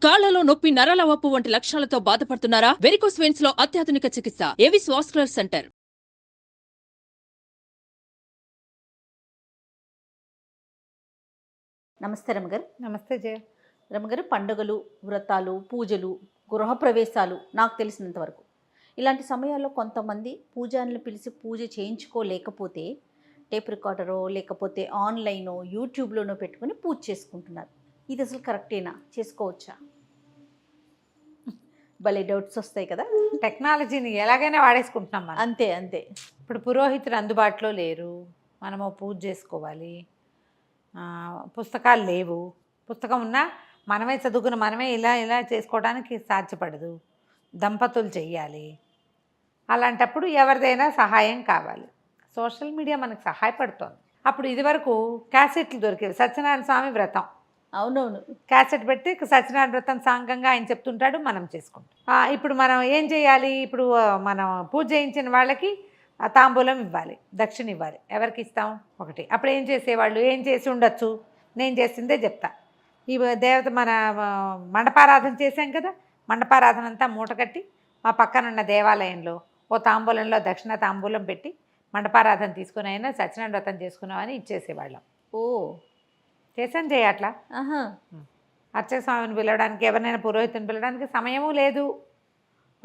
కాళ్లలో నొప్పి, నరాల వాపు వంటి లక్షణాలతో బాధపడుతున్నారా? వెరికోస్ వెయిన్స్ లో అత్యాధునిక చికిత్స ఏవిస్ వాస్కులర్ సెంటర్. నమస్తే రమగారు. నమస్తే జయ. రమగారు, పండుగలు, వ్రతాలు, పూజలు, గృహప్రవేశాలు నాకు తెలిసినంత వరకు ఇలాంటి సమయాల్లో కొంతమంది పూజారులను పిలిచి పూజ చేయించుకోలేకపోతే టేప్ రికార్డరో లేకపోతే ఆన్లైనో యూట్యూబ్లోనో పెట్టుకుని పూజ చేసుకుంటున్నారు. ఇది అసలు కరెక్టేనా? చేసుకోవచ్చా? భలే డౌట్స్ వస్తాయి కదా. టెక్నాలజీని ఎలాగైనా వాడేసుకుంటున్నాం మనం. అంతే అంతే. ఇప్పుడు పురోహితులు అందుబాటులో లేరు, మనము పూజ చేసుకోవాలి, పుస్తకాలు లేవు. పుస్తకం ఉన్నా మనమే చదువుకుని మనమే ఇలా ఇలా చేసుకోవడానికి సాధ్యపడదు, దంపతులు చెయ్యాలి. అలాంటప్పుడు ఎవరిదైనా సహాయం కావాలి. సోషల్ మీడియా మనకు సహాయపడుతోంది. అప్పుడు ఇదివరకు క్యాసెట్లు దొరికేవి. సత్యనారాయణ స్వామి వ్రతం, అవునవును, క్యాసెట్ పెట్టి సత్యనారాయణ వ్రతం సాంగంగా ఆయన చెప్తుంటాడు, మనం చేసుకుంటాం. ఇప్పుడు మనం ఏం చేయాలి? ఇప్పుడు మనం పూజ చేయించిన వాళ్ళకి తాంబూలం ఇవ్వాలి, దక్షిణ ఇవ్వాలి. ఎవరికి ఇస్తాం? ఒకటి. అప్పుడు ఏం చేసేవాళ్ళు? ఏం చేసి ఉండొచ్చు? నేను చేసిందే చెప్తా. ఈ దేవత మన మండపారాధన చేశాం కదా, మండపారాధన అంతా మూట కట్టి మా పక్కనున్న దేవాలయంలో ఓ తాంబూలంలో దక్షిణ తాంబూలం పెట్టి మండపారాధన తీసుకుని అయినా సత్యనారాయణ వ్రతం చేసుకున్నామని ఇచ్చేసేవాళ్ళం. ఓ చేశాను చేయ అట్లా. అర్చక స్వామిని పిలవడానికి, ఎవరినైనా పురోహితుని పిలవడానికి సమయము లేదు.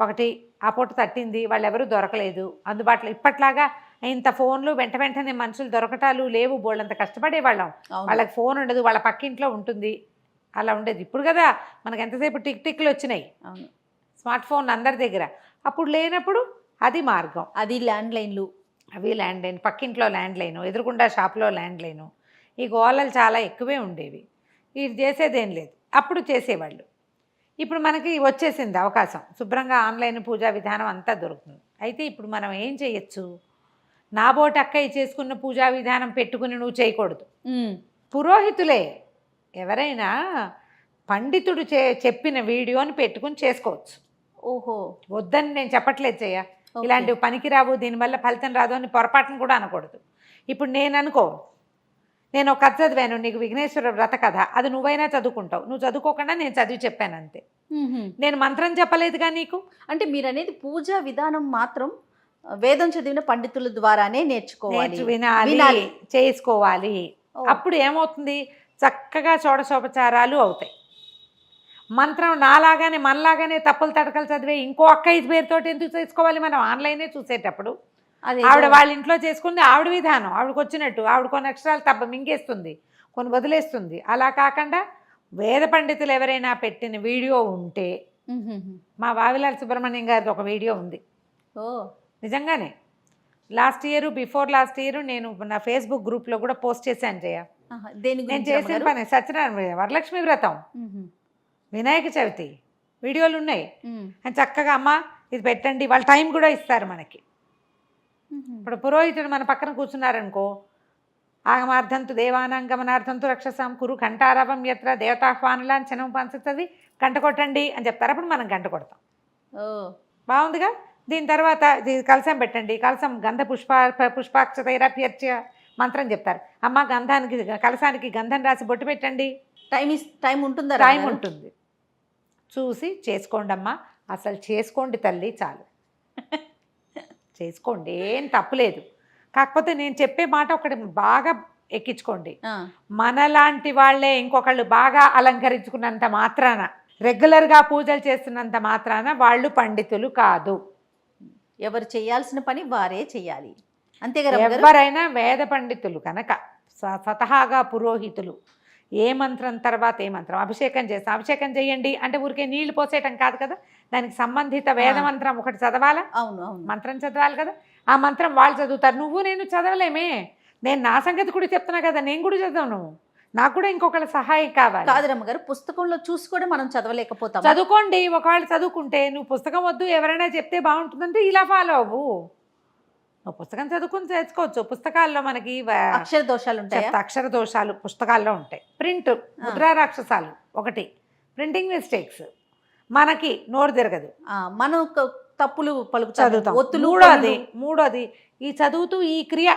ఒకటి, ఆ పూట తట్టింది, వాళ్ళు ఎవరు దొరకలేదు అందుబాటులో. ఇప్పట్లాగా ఇంత ఫోన్లు వెంట వెంటనే మనుషులు దొరకటాలు లేవు. బోళ్ళంత కష్టపడేవాళ్ళం. వాళ్ళకి ఫోన్ ఉండదు, వాళ్ళ పక్కింట్లో ఉంటుంది, అలా ఉండేది. ఇప్పుడు కదా మనకు ఎంతసేపు టిక్లు వచ్చినాయి, స్మార్ట్ ఫోన్ అందరి దగ్గర. అప్పుడు లేనప్పుడు అది మార్గం. అది ల్యాండ్లైన్లు, అవి ల్యాండ్లైన్, పక్కింట్లో ల్యాండ్లైను, ఎదురుకుండా షాప్లో ల్యాండ్లైను. ఈ గోళలు చాలా ఎక్కువే ఉండేవి. ఇది చేసేదేం లేదు, అప్పుడు చేసేవాళ్ళు. ఇప్పుడు మనకి వచ్చేసింది అవకాశం, శుభ్రంగా ఆన్లైన్ పూజా విధానం అంతా దొరుకుతుంది. అయితే ఇప్పుడు మనం ఏం చేయొచ్చు? నా బోటి అక్కయ్య చేసుకున్న పూజా విధానం పెట్టుకుని నువ్వు చేయకూడదు. పురోహితులే ఎవరైనా పండితుడు చెప్పిన వీడియోని పెట్టుకుని చేసుకోవచ్చు. ఓహో, వద్దని నేను చెప్పట్లేదు చెయ్య, ఇలాంటివి పనికిరావు, దీనివల్ల ఫలితం రాదు అని పొరపాటును కూడా అనకూడదు. ఇప్పుడు నేను అనుకో, నేను ఒక కథ చదివాను, నీకు విఘ్నేశ్వర వ్రత కథ, అది నువ్వైనా చదువుకుంటావు. నువ్వు చదువుకోకుండా నేను చదివి చెప్పాను అంతే. నేను మంత్రం చెప్పలేదుగా నీకు. అంటే మీరు అనేది పూజా విధానం మాత్రం వేదం చదివిన పండితుల ద్వారానే నేర్చుకోవాలి, వినాలి, చేసుకోవాలి. అప్పుడు ఏమవుతుంది? చక్కగా షోడశోపచారాలు అవుతాయి. మంత్రం నాలాగానే మనలాగానే తప్పులు తడకలు చదివే ఇంకో అక్కయ్య పేరుతోటి ఎందుకు చేసుకోవాలి? మనం ఆన్లైనే చూసేటప్పుడు ఆవిడ వాళ్ళ ఇంట్లో చేసుకుంది ఆవిడ విధానం, ఆవిడకి వచ్చినట్టు. ఆవిడ కొన్ని అక్షరాలు మింగేస్తుంది, కొన్ని వదిలేస్తుంది. అలా కాకుండా వేద పండితులు ఎవరైనా పెట్టిన వీడియో ఉంటే, మా వావిలాల్ సుబ్రహ్మణ్యం గారిది ఒక వీడియో ఉంది. నిజంగానే బిఫోర్ లాస్ట్ ఇయర్ నేను నా ఫేస్బుక్ గ్రూప్లో కూడా పోస్ట్ చేశాను జయ. నేను చేసిన పని సత్యనారాయణ వరలక్ష్మి వ్రతం, వినాయక చవితి వీడియోలు ఉన్నాయి. అని చక్కగా అమ్మ ఇది పెట్టండి, వాళ్ళ టైం కూడా ఇస్తారు మనకి. ఇప్పుడు పురోహితుడు మన పక్కన కూర్చున్నారనుకో, ఆగమార్థంతు దేవానాంగమనార్థంతు రక్షసాం కురు ఘంటారవం యత్ర దేవతాహ్వానలాంఛనం పంచుతుంది, గంట కొట్టండి అని చెప్తారు. అప్పుడు మనం గంట కొడతాం. బాగుందిగా. దీని తర్వాత కలసం పెట్టండి, కలసం గంధ పుష్పాక్షతైరాభ్యర్చ్య మంత్రం చెప్తారు. అమ్మ గంధానికి కలసానికి గంధం రాసి బొట్టు పెట్టండి. టైం ఉంటుందా? టైం ఉంటుంది. చూసి చేసుకోండి అమ్మా, అసలు చేసుకోండి తల్లి, చాలు చేసుకోండి, ఏం తప్పులేదు. కాకపోతే నేను చెప్పే మాట ఒకటి బాగా ఎక్కించుకోండి. మనలాంటి వాళ్ళే ఇంకొకళ్ళు బాగా అలంకరించుకున్నంత మాత్రాన, రెగ్యులర్గా పూజలు చేస్తున్నంత మాత్రాన వాళ్ళు పండితులు కాదు. ఎవరు చేయాల్సిన పని వారే చెయ్యాలి, అంతేగా. ఎవరైనా వేద పండితులు కనుక స్వతహాగా పురోహితులు ఏ మంత్రం తర్వాత ఏ మంత్రం, అభిషేకం చేయండి అంటే ఊరికే నీళ్లు పోసేయటం కాదు కదా, దానికి సంబంధిత వేద మంత్రం ఒకటి చదవాలా? అవును, మంత్రం చదవాలి కదా. ఆ మంత్రం వాళ్ళు చదువుతారు, నువ్వు నేను చదవలేమే. నేను నా సంగతి కూడా చెప్తున్నా కదా, నేను కూడా చదవను, నాకు కూడా ఇంకొకళ్ళ సహాయం కావాలి. కాదు రమ్మగారు, పుస్తకంలో చూసి కూడా మనం చదవలేకపోతాం. చదువుకోండి, ఒకవేళ చదువుకుంటే. నువ్వు పుస్తకం వద్దు, ఎవరైనా చెప్తే బాగుంటుందంటే ఇలా ఫాలో అవ్వు. నువ్వు పుస్తకం చదువుకుని చేసుకోవచ్చు. పుస్తకాల్లో మనకి అక్షర దోషాలు ఉంటాయి, అక్షర దోషాలు పుస్తకాల్లో ఉంటాయి. ప్రింట్ ముద్రారాక్షసాలు ఒకటి, ప్రింటింగ్ మిస్టేక్స్, మనకి నోరు తిరగదు, మనం తప్పులు చదువుతాం. మూడోది ఈ చదువుతూ ఈ క్రియ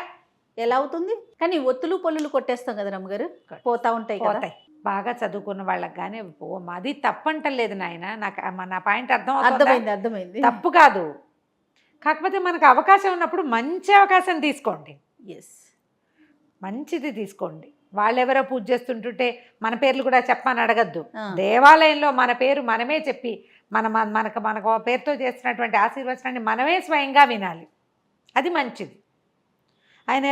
ఎలా అవుతుంది? కానీ ఒత్తులు పొల్లులు కొట్టేస్తాం కదా రమ్మగారు, పోతా ఉంటాయి కదా. బాగా చదువుకున్న వాళ్ళకి కానీ అది తప్పంటలేదు నాయన. నా పాయింట్ అర్థం అర్థమైంది. తప్పు కాదు. కాకపోతే మనకు అవకాశం ఉన్నప్పుడు మంచి అవకాశం తీసుకోండి, ఎస్, మంచిది తీసుకోండి. వాళ్ళెవరో పూజ చేస్తుంటుంటే మన పేర్లు కూడా చెప్పమని అడగద్దు. ఆ. దేవాలయంలో మన పేరు మనమే చెప్పి మనకు పేరుతో చేస్తున్నటువంటి ఆశీర్వచనాన్ని మనమే స్వయంగా వినాలి, అది మంచిది. ఆయన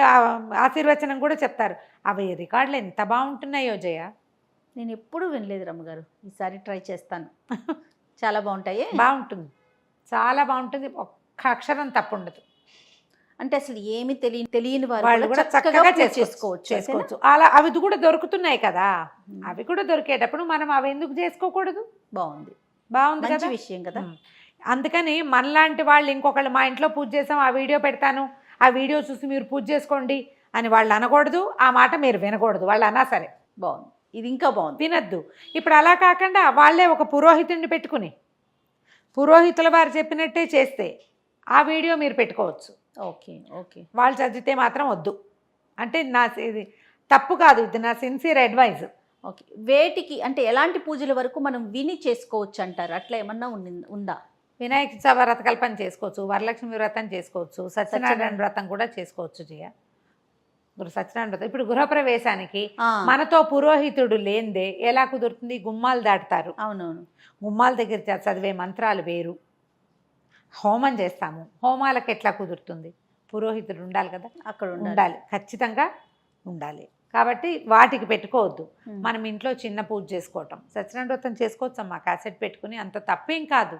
ఆశీర్వచనం కూడా చెప్తారు. అవి రికార్డులు ఎంత బాగుంటున్నాయో జయ. నేను ఎప్పుడూ వినలేదు రమ్మగారు, ఈసారి ట్రై చేస్తాను. చాలా బాగుంటాయి. బాగుంటుంది, చాలా బాగుంటుంది, ఒక్క అక్షరం తప్పుండదు. అంటే అసలు ఏమి తెలియని వాళ్ళు కూడా చక్కగా చేసుకోవచ్చు. అలా అవి కూడా దొరుకుతున్నాయి కదా, అవి కూడా దొరికేటప్పుడు మనం అవి ఎందుకు చేసుకోకూడదు? బాగుంది కదా, విషయం కదా. అందుకని మనలాంటి వాళ్ళు ఇంకొకళ్ళు మా ఇంట్లో పూజ చేసాం, ఆ వీడియో పెడతాను, ఆ వీడియో చూసి మీరు పూజ చేసుకోండి అని వాళ్ళు అనకూడదు. ఆ మాట మీరు వినకూడదు. వాళ్ళు అన్నా సరే. బాగుంది, ఇది ఇంకా బాగుంది. వినద్దు. ఇప్పుడు అలా కాకుండా వాళ్ళే ఒక పురోహితుడిని పెట్టుకుని పురోహితుల వారు చెప్పినట్టే చేస్తే ఆ వీడియో మీరు పెట్టుకోవచ్చు. Okay okay. వాళ్ళు చదివితే మాత్రం వద్దు. అంటే ఇది తప్పు కాదు, ఇది నా సిన్సియర్ అడ్వైజ్. ఓకే. వేటికి అంటే ఎలాంటి పూజల వరకు మనం విని చేసుకోవచ్చు అంటారు? అట్లా ఏమన్నా ఉందా? వినాయక వ్రతకల్పన చేసుకోవచ్చు, వరలక్ష్మి వ్రతం చేసుకోవచ్చు, సత్యనారాయణ వ్రతం కూడా చేసుకోవచ్చు జయ. సత్యనారాయణ వ్రతం ఇప్పుడు గృహప్రవేశానికి మనతో పురోహితుడు లేనిదే ఎలా కుదురుతుంది? గుమ్మాలు దాటుతారు. అవునవును. గుమ్మాల దగ్గర చదివే మంత్రాలు వేరు. హోమం చేస్తాము, హోమాలకు ఎట్లా కుదురుతుంది? పురోహితుడు ఉండాలి కదా, అక్కడ ఉండాలి, ఖచ్చితంగా ఉండాలి. కాబట్టి వాటికి పెట్టుకోవద్దు. మనం ఇంట్లో చిన్న పూజ చేసుకోవటం, సత్యనారాయణ వ్రతం చేసుకోవచ్చు అమ్మా క్యాసెట్ పెట్టుకుని, అంత తప్పేం కాదు.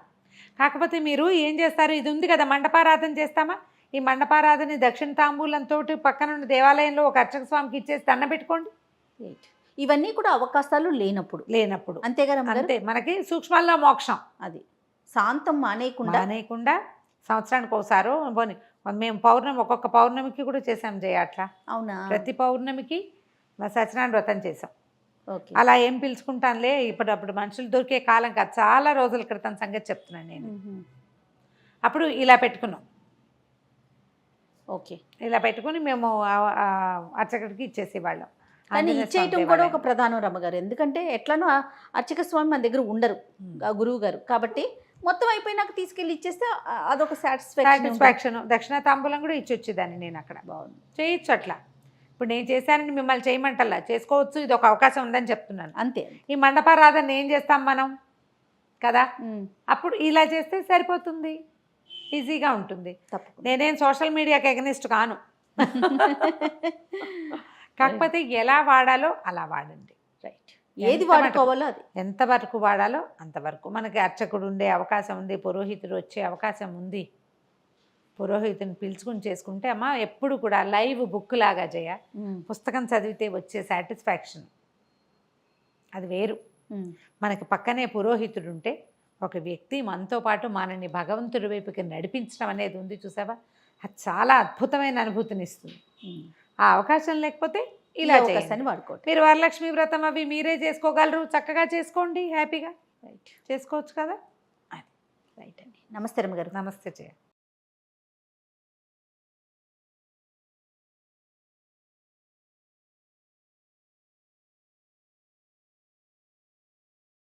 కాకపోతే మీరు ఏం చేస్తారు? ఇది ఉంది కదా, మండపారాధన చేస్తామా? ఈ మండపారాధన దక్షిణ తాంబూలంతో పక్కన ఉన్న దేవాలయంలో ఒక అర్చక స్వామికి ఇచ్చేసి దండం పెట్టుకోండి. ఇవన్నీ కూడా అవకాశాలు లేనప్పుడు అంతేగా. అంతే, మనకి సూక్ష్మాల్లో మోక్షం. అది శాంతం మానేయకుండా సంవత్సరానికి ఒకసారి మేము పౌర్ణమి, ఒక్కొక్క పౌర్ణమికి కూడా చేసాం జయ. అట్లా అవునా? ప్రతి పౌర్ణమికి సత్యనారాయణ వ్రతం చేసాం. ఓకే. అలా ఏం పిలుచుకుంటానులే, ఇప్పుడు మనుషులు దొరికే కాలం కాదు, చాలా రోజుల క్రితం సంగతి చెప్తున్నాను నేను. అప్పుడు ఇలా పెట్టుకున్నాం. ఓకే. ఇలా పెట్టుకుని మేము అర్చకుడికి ఇచ్చేసేవాళ్ళం. కానీ ఇచ్చేయటం కూడా ఒక ప్రధానం రమ్మగారు. ఎందుకంటే ఎట్లనో అర్చక స్వామి మన దగ్గర ఉండరు, గురువు గారు, కాబట్టి మొత్తం అయిపోయినాక తీసుకెళ్ళి ఇచ్చేస్తే అదొక సాటిస్ఫాక్షన్. దక్షిణ తాంబూలం కూడా ఇచ్చొచ్చేదాన్ని నేను అక్కడ. బాగుంది, చేయొచ్చు అట్లా. ఇప్పుడు నేను చేశానని మిమ్మల్ని చేయమంటల్లా, చేసుకోవచ్చు, ఇది ఒక అవకాశం ఉందని చెప్తున్నాను అంతే. ఈ మండపారాధన ఏం చేస్తాం మనం కదా, అప్పుడు ఇలా చేస్తే సరిపోతుంది, ఈజీగా ఉంటుంది. నేనేం సోషల్ మీడియాకి ఎగనిస్ట్ కాను. కాకపోతే ఎలా వాడాలో అలా వాడండి. రైట్. ఏది వాడుకోవాలో అది, ఎంతవరకు వాడాలో అంతవరకు. మనకి అర్చకుడు ఉండే అవకాశం ఉంది, పురోహితుడు వచ్చే అవకాశం ఉంది, పురోహితుని పిలుచుకుని చేసుకుంటే అమ్మ ఎప్పుడు కూడా లైవ్ బుక్ లాగా జయ. పుస్తకం చదివితే వచ్చే సాటిస్ఫాక్షన్ అది వేరు. మనకి పక్కనే పురోహితుడు ఉంటే ఒక వ్యక్తి మనతో పాటు మనని భగవంతుడి వైపుకి నడిపించడం అనేది ఉంది చూసావా, అది చాలా అద్భుతమైన అనుభూతిని ఇస్తుంది. ఆ అవకాశం లేకపోతే ఇలా అవకాశాన్ని వాడుకోండి. మీరు వరలక్ష్మి వ్రతం అవి మీరే చేసుకోగలరు, చక్కగా చేసుకోండి, హ్యాపీగా చేసుకోవచ్చు కదా. రైట్ అండి. నమస్తే రమ్మ గారు. నమస్తే జయ.